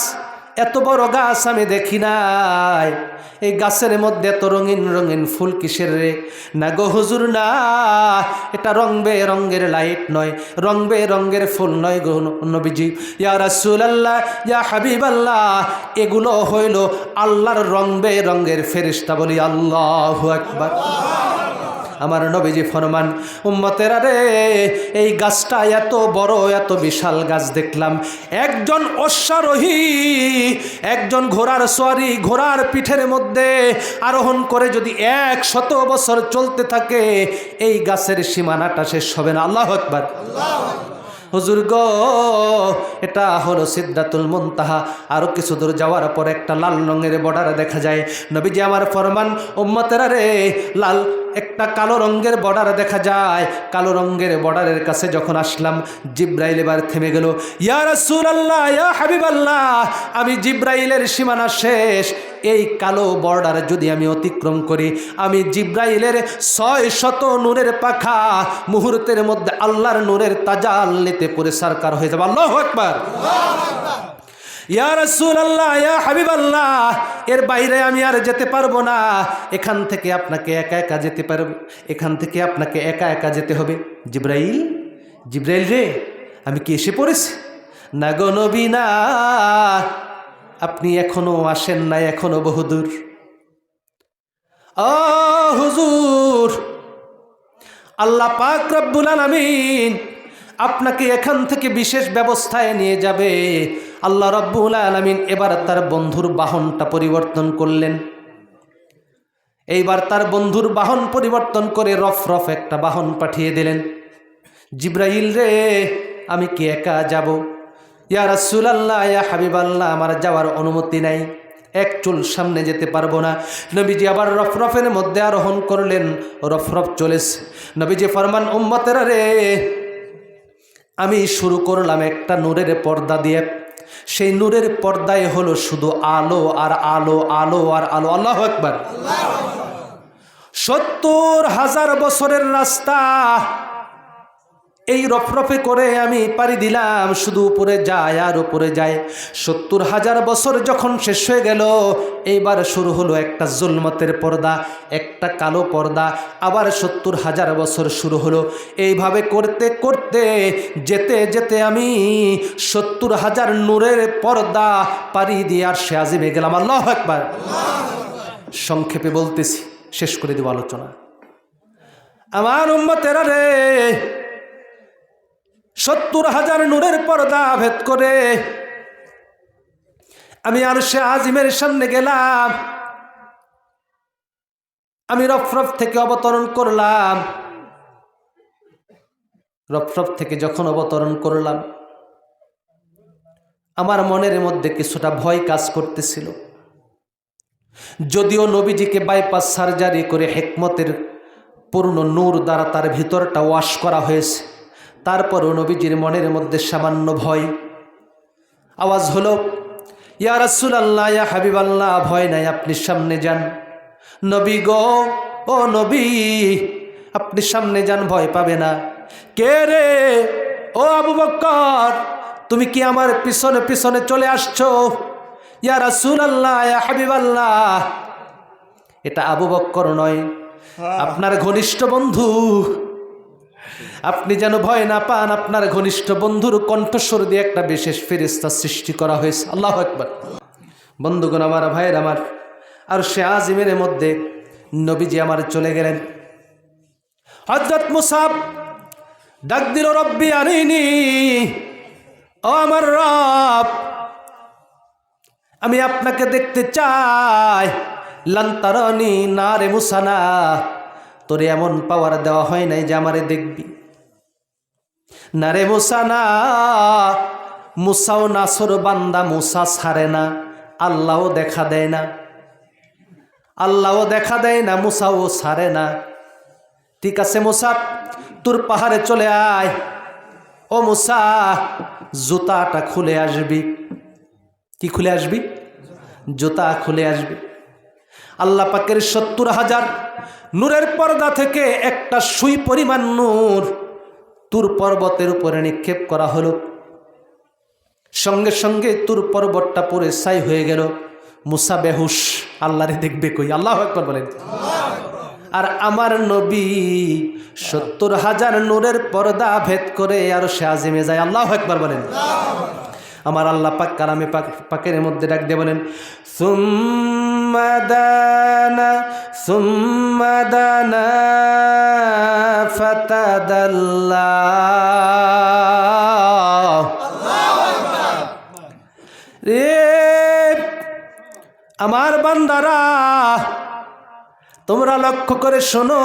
এত বড় গাছ আমি দেখি নাই। এই গাছের মধ্যে এত রঙিন রঙিন ফুল কিসের রে? না গো হুজুর, না, এটা রং বেরঙ্গের লাইট নয়, রং বেরঙ্গের ফুল নয় গো নবীজি। ইয়া রাসূলুল্লাহ, ইয়া হাবিবাল্লাহ, এগুলো হইল আল্লাহর রং বেরঙ্গের ফেরেশতা। বলি আল্লাহু আকবার। আমার নবীজি ফরমান, উম্মতেরা রে, এই গাছটা এত বড়, এত বিশাল গাছ দেখলাম, একজন অশ্বারোহী, একজন ঘোড়ার সোয়ারি, ঘোড়ার পিঠের মধ্যে আরোহণ করে যদি 100 বছর চলতে থাকে, এই গাছের সীমানাটা শেষ হবে না। আল্লাহু আকবার। হুজুর গো, এটা হলো সিদরাতুল মুনতাহা। আরো কিছু দূর যাওয়ার পর একটা লাল রঙের বর্ডার দেখা যায়। নবীজি আমার ফরমান, উম্মতেরা রে, লাল একটা কালো রঙের বর্ডার দেখা যায়। কালো রঙের বর্ডারের কাছে যখন আসলাম, জিব্রাইল এবার থেমে গেল। ইয়া রাসূলুল্লাহ, ইয়া হাবিবাল্লাহ, আমি জিব্রাইলের সীমানা শেষ। এই কালো বর্ডার যদি আমি অতিক্রম করি, আমি জিব্রাইলের 600 নূরের পাখা মুহূর্তের মধ্যে আল্লাহর নূরের তাজাল্লিতে পরে সারকার হয়ে যাবে। আল্লাহু আকবার। ইয়া রাসূলুল্লাহ, ইয়া হাবিবাল্লাহ, এর বাইরে আমি আর যেতে পারবো না। এখান থেকে আপনাকে একা একা যেতে পারবে, এখান থেকে আপনাকে একা একা যেতে হবে। জিব্রাইল, জিব্রাইল রে, আমি কি এসে পড়েছি? না গো নবী, না, আপনি এখনো আসেন নাই, এখনো বহুদূর। ও হুজুর, আল্লাহ পাক রব্বুল আলামিন আপনাকে এখান থেকে বিশেষ ব্যবস্থায় নিয়ে যাবে। আল্লাহ রব্বুল আলামিন এবার তার বন্ধুর বাহনটা পরিবর্তন করলেন। এইবার তার বন্ধুর বাহন পরিবর্তন করে রফ রফ একটা বাহন পাঠিয়ে দিলেন। জিব্রাইল রে, আমি কি একা যাব? ইয়া রাসূলুল্লাহ, ইয়া হাবিবাল্লাহ, আমার যাওয়ার অনুমতি নাই, এক চুল সামনে যেতে পারবো না। নবীজি আবার রফরফের মধ্যে আরোহণ করলেন, রফরফ চলেছে। নবীজি ফরমান, উম্মতেরা রে, আমি শুরু করলাম একটা নূরের পর্দা দিয়ে। সেই নূরের পর্দায় হলো শুধু আলো আর আলো, আলো আর আলো। আল্লাহু আকবার। ৭০,০০০ বছরের রাস্তা এই রফরফে করে আমি পাড়ি দিলাম, শুধু উপরে যায় আর উপরে যায়। ৭০,০০০ বছর যখন শেষ হয়ে গেল, এইবার শুরু হলো একটা জুলমতের পর্দা, একটা কালো পর্দা। আবার ৭০,০০০ বছর শুরু হলো। এইভাবে করতে করতে যেতে যেতে আমি ৭০,০০০ নূরের পর্দা পাড়ি দিয়ে আর সে আজিমে গেলাম। আল্লাহু আকবার। সংক্ষেপে বলতেছি, শেষ করে দেব আলোচনা। আমার উম্মতেরা রে, ৭০,০০০ নূরের পর্দা ভেদ করে আমি আরশে আজিমের সামনে গেলাম। আমি রফরফ থেকে অবতরণ করলাম। রফরফ থেকে যখন অবতরণ করলাম, আমার মনের মধ্যে কিছুটা ভয় কাজ করতেছিল। যদিও নবীজিকে বাইপাস সার্জারি করে হিকমতের পূর্ণ নূর দ্বারা তার ভিতরটা ওয়াশ করা হয়েছে, তারপরও নবীজির মনের মধ্যে সামান্য ভয়। আওয়াজ হলো, ইয়া রাসূলুল্লাহ, ইয়া হাবিবাল্লাহ, ভয় নাই, আপনি সামনে যান। নবী গো, ও নবী, আপনি সামনে যান, ভয় পাবে না। কে রে? ও আবু বকর, তুমি কি আমার পিছনে পিছনে চলে আসছো? ইয়া রাসূলুল্লাহ, ইয়া হাবিবাল্লাহ। এটা আবু বকর নয়, আপনার ঘনিষ্ঠ বন্ধু। আপনি যেন ভয় না পান, আপনার ঘনিষ্ঠ বন্ধুর কণ্ঠস্বর দিয়ে একটা বিশেষ ফেরেশতা সৃষ্টি করা হয়েছে। আল্লাহু আকবার। বন্ধুগণ আমার, ভাইয়ের আমার, আর সে আজিমের মধ্যে নবীজি আমার চলে গেলেন। হযরত মুসাব ডাক দিল, রব্বি আরিনি, ও আমার রব, আমি আপনাকে দেখতে চাই। লান তারানি, না রে মুসা না, তোরে এমন পাওয়ার দেওয়া হয় নাই যে আমারে দেখবি। না রে মুসা না, মুসাও নাসর বান্দা, মুসা ছাড়ে না, আল্লাহও দেখা দেয় না, আল্লাহও দেখা দেয় না, মুসাও ছাড়ে না। ঠিক আছে মুসা, তোর পাহাড়ে চলে আয়। ও মুসা, জুতাটা খুলে আসবি। কি খুলে আসবি? জুতা খুলে আসবি। আল্লাহ পাকের ৭০,০০০ নূরের পর্দা থেকে একটা সুই পরিমাণ নূর তুর পর্বতের উপরে নিক্ষেপ করা হলো। সঙ্গে সঙ্গে তুর পর্বতটা পরে ছাই হয়ে গেল। মুসা বেহুশ, আল্লাহরে দেখবে কই? আল্লাহু আকবার বলেন। আর আমার নবী ৭০,০০০ নূরের পর্দা ভেদ করে আর সে আজিমে যায়। আল্লাহু আকবার বলেন। আমার আল্লাহ পাক কালামে পাকের মধ্যে ডাক দিয়ে বলেন, সুম্মা দানা ফাতাদাল্লা। রে আমার বান্দারা, তোমরা লক্ষ্য করে শোনো।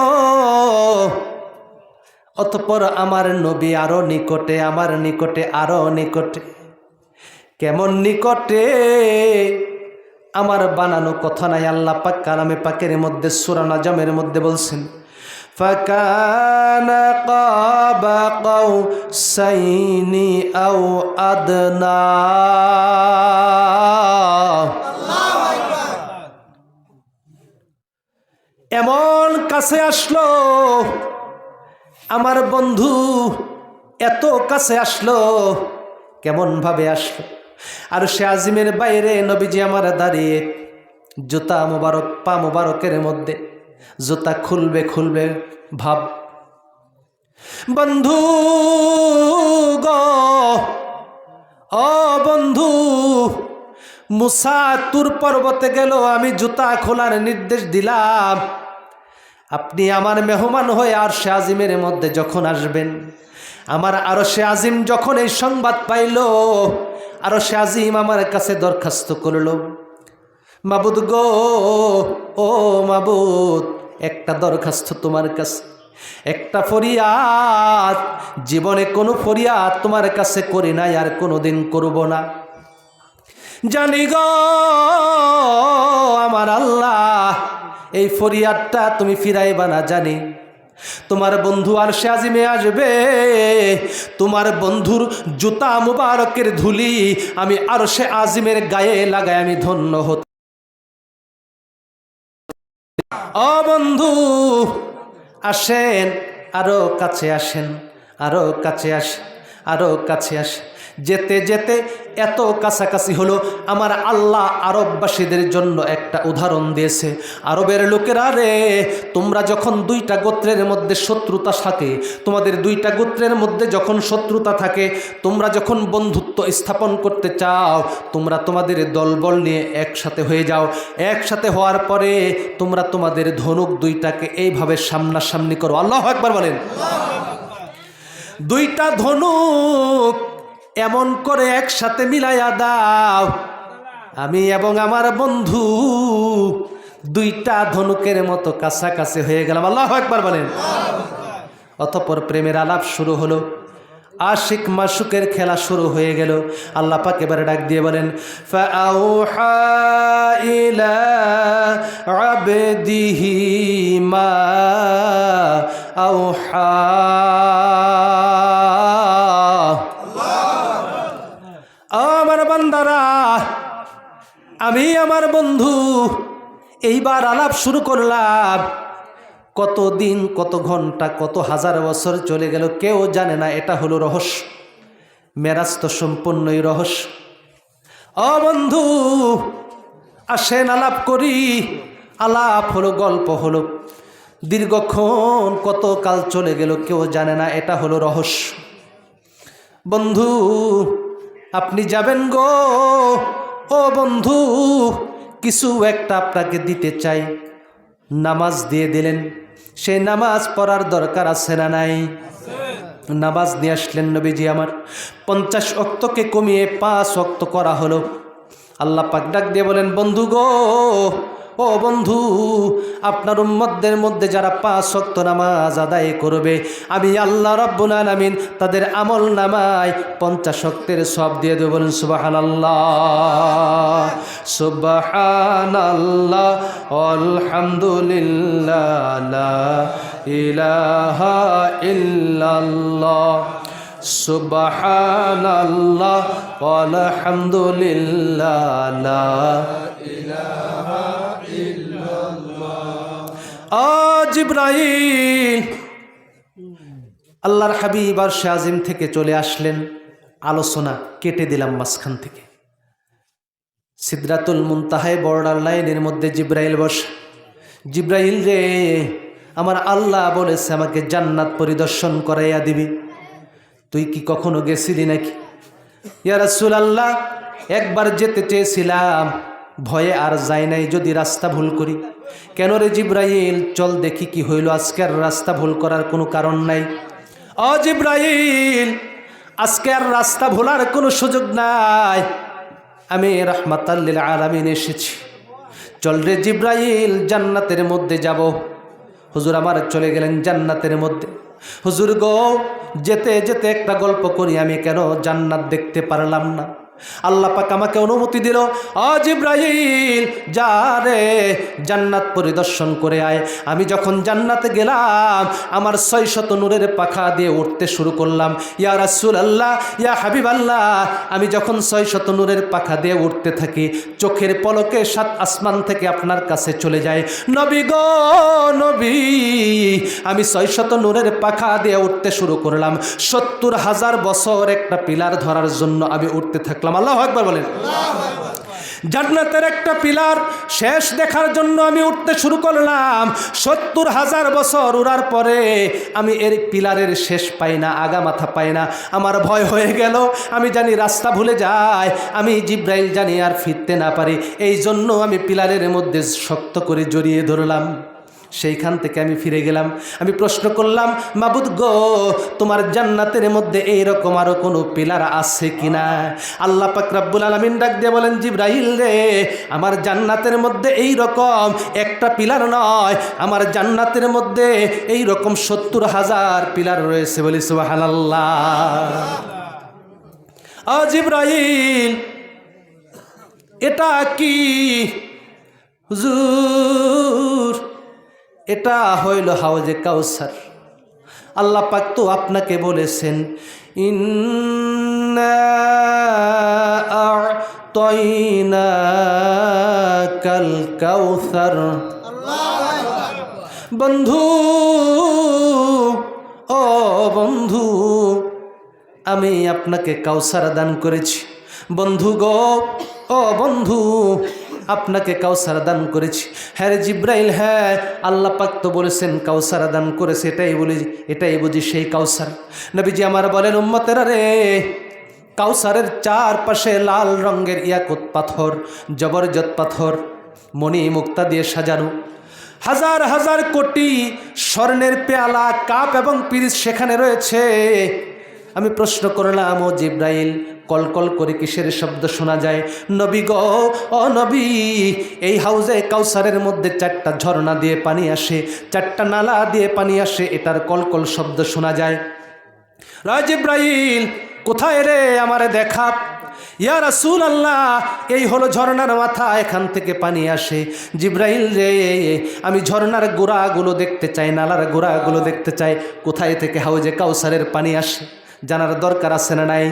অতঃপর আমার নবী আরো নিকটে, আমার নিকটে, আরো নিকটে। কেমন নিকটে? আমার বানানো কথা নাই। আল্লাহ পাক কালামে পাকের মধ্যে সূরা নাজমের মধ্যে বলছেন, ফাকানা কাবা কাউসাইনি আও আদনা। এমন কাছে আসলো আমার বন্ধু, এত কাছে আসলো। কেমন ভাবে আসলো? আর সে আজিমের বাইরে নবীজি আমার দাঁড়িয়ে, জুতা মুবারক পা মুবারকের মধ্যে, জুতা খুলবে খুলবে ভাব। বন্ধু গো, ও বন্ধু, মুসা তুর পর্বতে গেল, আমি জুতা খোলার নির্দেশ দিলাম। আপনি আমার মেহমান হয়ে আরশে আজিমের মধ্যে যখন আসবেন, আমার আরশে আজিম যখন এই সংবাদ পাইল, আরশে আজিম আমার কাছে দরখাস্ত করল, মাবুদ গো, ও মাবুদ, একটা দরখাস্ত তোমার কাছে। একটা ফরিয়াদ, জীবনে কোনো ফরিয়াদ তোমার কাছে করি নাই, আর কোনোদিন করব না। জানি গো আমার আল্লাহ, এই ফরিয়াদটা তুমি ফিরাইবা না জানি। তোমার বন্ধু আরশে আজিমে আসবে, তোমার বন্ধুর জুতা মুবারকের ধুলি আমি আরশে আজিমের গায়ে লাগাই আমি ধন্য হত। ও বন্ধু আসেন, আরো কাছে আসেন, আরো কাছে আসেন, আরো কাছে আসেন। যেতে যেতে এত কাছাকাছি হলো, আমার আল্লাহ আরববাসীদের জন্য একটা উদাহরণ দিয়েছে। আরবের লোকেরা রে, তোমরা যখন দুইটা গোত্রের মধ্যে শত্রুতা থাকে, তোমাদের দুইটা গোত্রের মধ্যে যখন শত্রুতা থাকে, তোমরা যখন বন্ধুত্ব স্থাপন করতে চাও, তোমরা তোমাদের দলবল নিয়ে একসাথে হয়ে যাও। একসাথে হওয়ার পরে তোমরা তোমাদের ধনুক দুইটাকে এইভাবে সামনাসামনি করো। আল্লাহু আকবার বলেন। দুইটা ধনুক এমন করে একসাথে মিলাইয়া দাও, আমি এবং আমার বন্ধু দুইটা ধনুকের মতো কাছাকাছি হয়ে গেলাম। আল্লাহু আকবার বলেন। অতঃপর প্রেমের আলাপ শুরু হলো, আশিক মাশুকের খেলা শুরু হয়ে গেল। আল্লাহ পাক এবারে ডাক দিয়ে বলেন, ফাআউহা ইলা আবদিহি মা আউহা। আমার বান্দারা, আমি আমার বন্ধু এইবার আলাপ শুরু করলাম। কত দিন, কত ঘন্টা, কত হাজার বছর চলে গেল কেউ জানে না। এটা হলো রহস্য। মেরাজ তো সম্পূর্ণই রহস্য। ও বন্ধু আসেন আলাপ করি। আলাপ হলো, গল্প হলো, দীর্ঘক্ষণ কত কাল চলে গেল কেউ জানে না। এটা হলো রহস্য। বন্ধু আপনি যাবেন গো, ও বন্ধু কিছু একটা আপনাকে দিতে চাই। নামাজ দিয়ে দিলেন, সেই নামাজ পড়ার দরকার আছে না নাই? নামাজ নিয়ে আসলেন নবীজি আমার। 50 ওয়াক্তকে কমিয়ে 5 ওয়াক্ত করা হলো। আল্লাহ পাক ডাক দিয়ে বলেন, বন্ধু গো, ও বন্ধু আপনার উম্মতদের মধ্যে যারা 5 ওয়াক্ত নামাজ আদায় করবে, আমি আল্লাহ রাব্বুল আলামিন তাদের আমল নামায় 50 ওয়াক্তের সওয়াব দিয়ে দেব। বলেন সুবহানাল্লাহ, সুবহানাল্লাহ, আলহামদুলিল্লাহ, লা ইলাহা ইল্লাল্লাহ, সুবহানাল্লাহ, আলহামদুলিল্লাহ, লা ইলাহা ইল্লাল্লাহ। জিবরাইল আল্লাহর হাবিব আরশে আজিম থেকে চলে আসলেন। আলোচনা কেটে দিলাম মাঝখান থেকে। সিদরাতুল মুনতাহায় বর্ডার লাইনের মধ্যে জিবরাইল বসে। জিবরাইল রে, আমার আল্লাহ বলেছে আমাকে জান্নাত পরিদর্শন করাইয়া দিবি। তুই কি কখনো গেছিলি নাকি? ইয়া রাসূলুল্লাহ, একবার যেতে চেয়েছিলাম, ভয়ে আর যাই নাই, যদি রাস্তা ভুল করি। কেন রে জিবরাইল, চল দেখি কি হইল। আজকে আর রাস্তা ভুল করার কোনো কারণ নাই। ও জিবরাইল, আজকে আর রাস্তা ভোলার কোনো সুযোগ নাই। আমি রাহমাতাল লিল আলামিন এসেছি। চল রে জিবরাইল, জান্নাতের মধ্যে যাব। হুজুর আমার চলে গেলেন জান্নাতের মধ্যে। হুজুর গো, যেতে যেতে একটা গল্প করি, আমি কেন জান্নাত দেখতে পারলাম না? আল্লাহ পাক আমাকে অনুমতি দিল, ও জিবরাইল যা রে, জান্নাত পরিদর্শন করে আয়। আমি যখন জান্নাতে গেলাম, আমার 600 নূরের পাখা দিয়ে উঠতে শুরু করলাম। ইয়া রাসূলুল্লাহ, ইয়া হাবিবাল্লাহ, আমি যখন 600 নূরের পাখা দিয়ে উঠতে থাকি, চোখের পলকে 7 আসমান থেকে আপনার কাছে চলে যায়। নবী গো নবী, আমি 600 নূরের পাখা দিয়ে উঠতে শুরু করলাম। 70,000 বছর একটা পিলার ধরার জন্য আমি উঠতে থাকলাম। আল্লাহু আকবার বলেন। জান্নাতের একটা পিলার শেষ দেখার জন্য আমি উঠতে শুরু করলাম। 70,000 বছর উড়ার পরে আমি এর পিলারের শেষ পাই না, আগা মাথা পাই না। আমার ভয় হয়ে গেল, আমি জানি রাস্তা ভুলে যায়, আমি জিবরাইল জানি আর ফিরতে না পারি। এই জন্য আমি পিলারের মধ্যে শক্ত করে জড়িয়ে ধরলাম। সেইখান থেকে আমি ফিরে গেলাম। আমি প্রশ্ন করলাম, মাবুদ গো, তোমার জান্নাতের মধ্যে এইরকম আরো কোনো পিলার আছে কিনা? আল্লাহ পাক রব্বুল আলামিন ডাক দিয়ে বলেন, জিবরাইল রে, আমার জান্নাতের মধ্যে এইরকম একটা পিলার নয়, আমার জান্নাতের মধ্যে এইরকম 70,000 পিলার রয়েছে। বলি সুবহানাল্লাহ। জিবরাইল, এটা কি? হুজুর, এটা হইল হাউজে কাউসার। আল্লাহ পাক তো আপনাকে বলেছেন, ইন্না আ'তাইনাকাল কাউসার। বন্ধু, ও বন্ধু, আমি আপনাকে কাউসার দান করেছি। বন্ধু গো, ও বন্ধু, আপনাকে কাউসার দান করেছি। হ্যাঁ রে জিব্রাইল, হ্যাঁ, আল্লাহ পাক তো বলেছেন কাউসার দান করেছে, এটাই বুঝি সেই কাউসার। নবীজি আমার বলেন, উম্মতেরা রে, কাউসারের চারপাশে লাল রঙের ইয়াকুত পাথর, জবরজত পাথর, মণি মুক্তা দিয়ে সাজানো, হাজার হাজার কোটি স্বর্ণের পেয়ালা, কাপ এবং পিরিচ সেখানে রয়েছে। আমি প্রশ্ন করলাম, ও জিব্রাইল, কলকল করে কিসের শব্দ শোনা যায়? নবী গো, ও নবী, এই হাউজে কাউসারের মধ্যে 4টা ঝর্ণা দিয়ে পানি আসে, 4টা নালা দিয়ে পানি আসে, এটার কলকল শব্দ শোনা যায়। জিব্রাইল, কোথায় রে, আমারে দেখা। ইয়া রাসূলুল্লাহ, এই হলো ঝর্ণার মাথা, এখান থেকে পানি আসে। জিব্রাইল রে, আমি ঝর্ণার গোড়াগুলো দেখতে চাই, নালার গোড়াগুলো দেখতে চাই, কোথায় থেকে হাউজে কাউসারের পানি আসে। জানার দরকার আছে না নাই?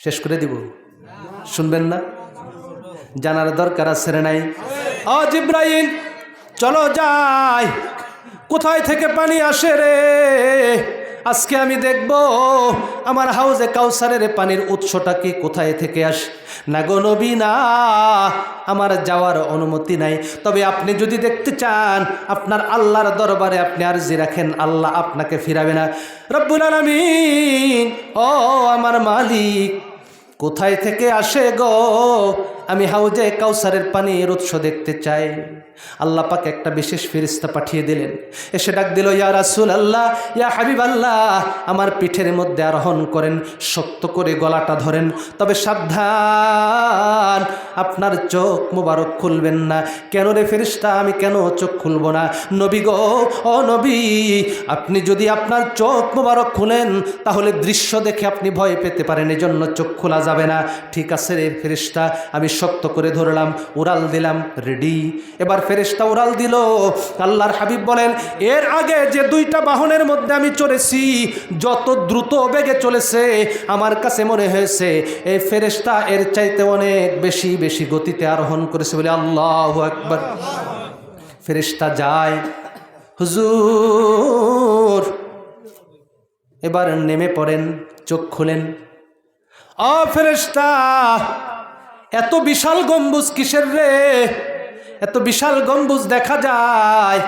শেষ করে দিব, শুনবেন না? জানার দরকার আছে না নাই? জিব্রাইল, চলো যাই, কোথায় থেকে পানি আসে রে? আজকে আমি দেখব আমার হাউজে কাউসারের পানির উৎসটা কি, কোথায় থেকে আসে। না গো নবী, না, আমার যাওয়ার অনুমতি নাই। তবে আপনি যদি দেখতে চান, আপনার আল্লাহর দরবারে আপনি আরজি রাখেন, আল্লাহ আপনাকে ফিরাবে না। রব্বুল আলামিন, ও আমার মালিক, কোথায় থেকে আসে গো? আমি হাউজে কাউসারের পানির উৎস দেখতে চাই। আল্লাহ পাক একটা বিশেষ ফেরেশতা পাঠিয়ে দিলেন, এসে ডাক দিল, ইয়া রাসূলুল্লাহ, ইয়া হাবিবাল্লাহ, আমার পিঠের মধ্যে আরোহণ করেন, শক্ত করে গলাটা ধরেন, তবে সাবধান, আপনার চোখ মোবারক খুলবেন না। কেন রে ফেরেশতা, আমি কেন চোখ খুলব না? নবী গো, ও নবী, আপনি যদি আপনার চোখ মোবারক খুলেন, তাহলে দৃশ্য দেখে আপনি ভয় পেতে পারেন, এজন্য চোখ খোলা যাবে না। ঠিক আছে রে ফেরেশতা, আমি শক্ত করে ধরলাম, উড়াল দিলাম, রেডি। এবার ফেরেশতা উড়াল দিল। আল্লাহর হাবিব বলেন, এর আগে যে 2টা বাহনের মধ্যে আমি চড়েছি, যত দ্রুত বেগে চলেছে, আমার কাছে মনে হয়েছে এই ফেরেশতা এর চাইতে অনেক বেশি বেশি গতিতে আরোহণ করেছে। বলে আল্লাহু আকবার। ফেরেশতা যায়, হুজুর এবার নেমে পড়েন, চোখ খুলেন। ফেরেশতা, এত বিশাল গম্বুজ কিসের রে? এত বিশাল গম্বুজ দেখা যায়,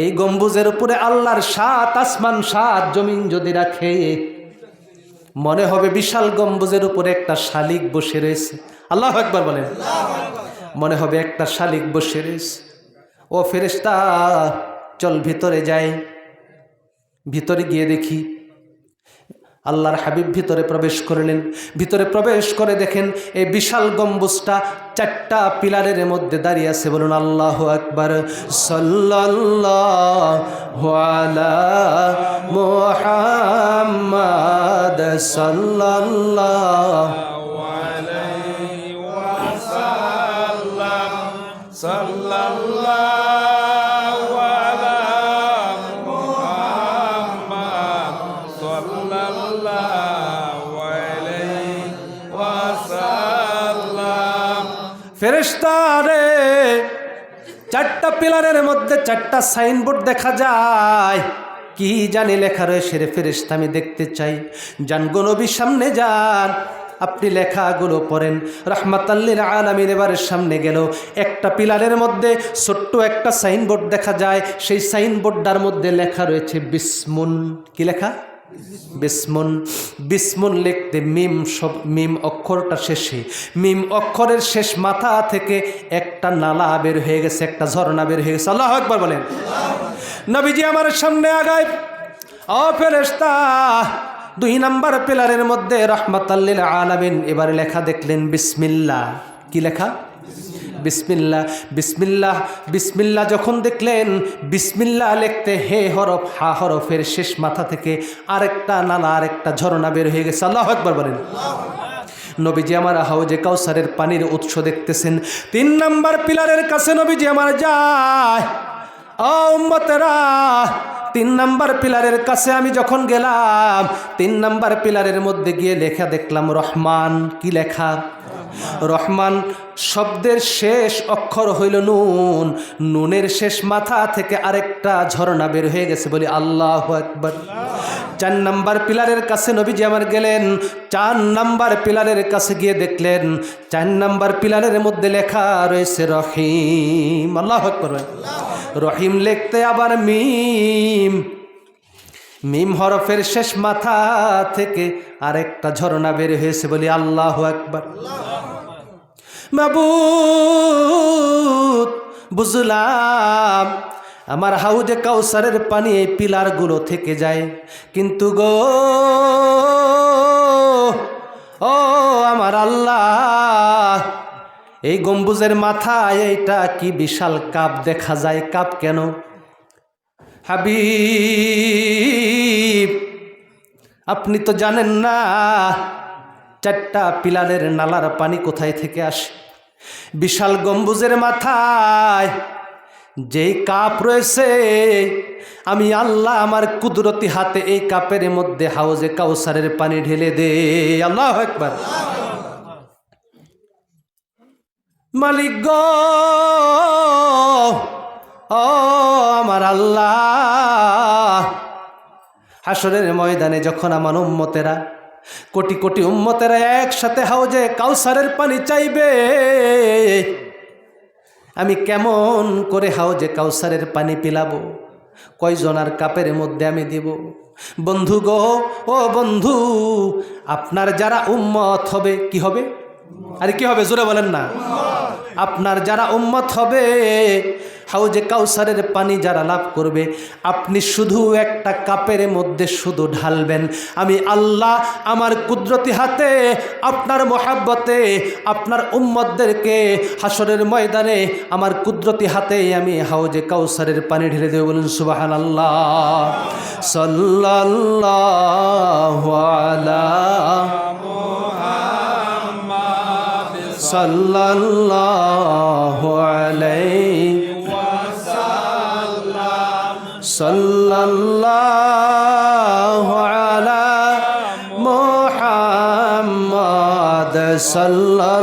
এই গম্বুজের উপরে আল্লাহর 7 আসমান 7 জমিন যদি রাখে, মনে হবে বিশাল গম্বুজের উপরে একটা শালিক বসে রয়েছে। আল্লাহু আকবার বলেন। মনে হবে একটা শালিক বসে রয়েছে। ও ফেরেশতা, চল ভিতরে যাই। ভিতরে গিয়ে দেখি আল্লাহর হাবিব ভিতরে প্রবেশ করলেন। ভিতরে প্রবেশ করে দেখেন এই বিশাল গম্বুজটা 4টা পিলারের মধ্যে দাঁড়িয়ে আছে। বলুন আল্লাহু আকবার। সাল্লাল্লাহু আলা মুহাম্মাদ সাল্লাল্লাহু আলাইহি ওয়াসাল্লাম সাল্লাল্লাহু ফেরেশতা রে, 4টা পিলারের মধ্যে 4টা সাইনবোর্ড দেখা যায়, কি জানি লেখা রয়েছে রে ফেরেশতা, আমি দেখতে চাই। যান গো নবীর সামনে যান, আপনি লেখাগুলো পড়েন। রাহমাতাল লিল আলামিন এবারে সামনে গেল। একটা পিলারের মধ্যে ছোট্ট একটা সাইনবোর্ড দেখা যায়, সেই সাইনবোর্ডটার মধ্যে লেখা রয়েছে বিসমুন। কি লেখা? বিসমুন। বিসমুন লিখতে মিম, সব মিম অক্ষরটা শেষে, মিম অক্ষরের শেষ মাথা থেকে একটা নালা বের হয়ে গেছে, একটা ঝর্ণা বের হয়ে গেছে। আল্লাহু আকবার বলেন। নবীজি আমার সামনে আগায়, ও ফেরেশতা, 2 নাম্বার পিলারের মধ্যে রাহমাতাল লিল আলামিন, এবারে লেখা দেখলেন বিসমিল্লাহ। কি লেখা? বিসমিল্লাহ। বিসমিল্লাহ, বিসমিল্লাহ যখন দেখলেন, বিসমিল্লাহ লিখতে হে হরফ, হা হরফের শেষ মাথা থেকে আরেকটা নালা, আরেকটা ঝর্ণা বের হয়ে গেছে। আল্লাহু আকবার বলেন। নবীজি আমার হাউজে কাউসারের পানির উৎস দেখতেছেন। 3 নাম্বার পিলারের কাছে নবীজি আমার যায়। ও উম্মতেরা, 3 নাম্বার পিলারের কাছে আমি যখন গেলাম, 3 নাম্বার পিলারের মধ্যে গিয়ে লেখা দেখলাম রহমান। কি লেখা? রহমান শব্দের শেষ অক্ষর হইল নুন, নুনের শেষ মাথা থেকে আরেকটা ঝর্ণা বের হয়ে গেছে, বলি আল্লাহু আকবার। 4 নাম্বার পিলারের কাছে নবীজি আমার গেলেন। 4 নাম্বার পিলারের কাছে গিয়ে দেখলেন 4 নাম্বার পিলারের মধ্যে লেখা রয়েছে রহিম। আল্লাহু আকবার। রহিম লিখতে আবার মিম, মিম হরফের শেষ মাথা থেকে আরেকটা ঝর্ণা বের হয়েছে, বলি আল্লাহু আকবার। মাবুদ, বুঝলাম আমার হাউজে কাউসারের পানি এই পিলারগুলো থেকে যায়, কিন্তু গো ও আমার আল্লাহ, এই গম্বুজের মাথায় এইটা কি বিশাল কাপ দেখা যায়। কাপ কেন? হাবিব, আপনি তো জানেন না 4টা পিলারের নালার পানি কোথায় থেকে আসে। বিশাল গম্বুজের মাথায় যেই কাপ রয়েছে, আমি আল্লাহ আমার কুদরতি হাতে এই কাপের মধ্যে হাউজে কাউসারের পানি ঢেলে দে। আল্লাহু আকবার। মালিক গো, ও আমার আল্লাহ, হাসরের ময়দানে যখন আমার উম্মতেরা, কোটি কোটি উম্মতেরা একসাথে হাউজে কাউসারের পানি চাইবে, আমি কেমন করে হাউজে কাউসারের পানি পিলাবো? কয়জনার কাপের মধ্যে আমি দেব? বন্ধু গো, ও বন্ধু, আপনার যারা উম্মত হবে, কি হবে? আরে কি হবে? জোরে বলেন না। আপনার যারা উম্মত হবে, হাউজে কাউসারের পানি যারা লাভ করবে, আপনি শুধু একটা কাপের মধ্যে শুধু ঢালবেন। আমি আল্লাহ আমার কুদরতি হাতে আপনার মহাব্বতে আপনার উম্মতদেরকে হাসরের ময়দানে আমার কুদরতি হাতে আমি হাউজে কাউসারের পানি ঢেলে দেব। বলুন সুবহানাল্লাহ। সাল্লাল্লাহু আলা সাল্লাল্লাহু আলাইহি ওয়াসাল্লাম, সাল্লাল্লাহু আলা মুহাম্মাদ সাল্লাল্লাহু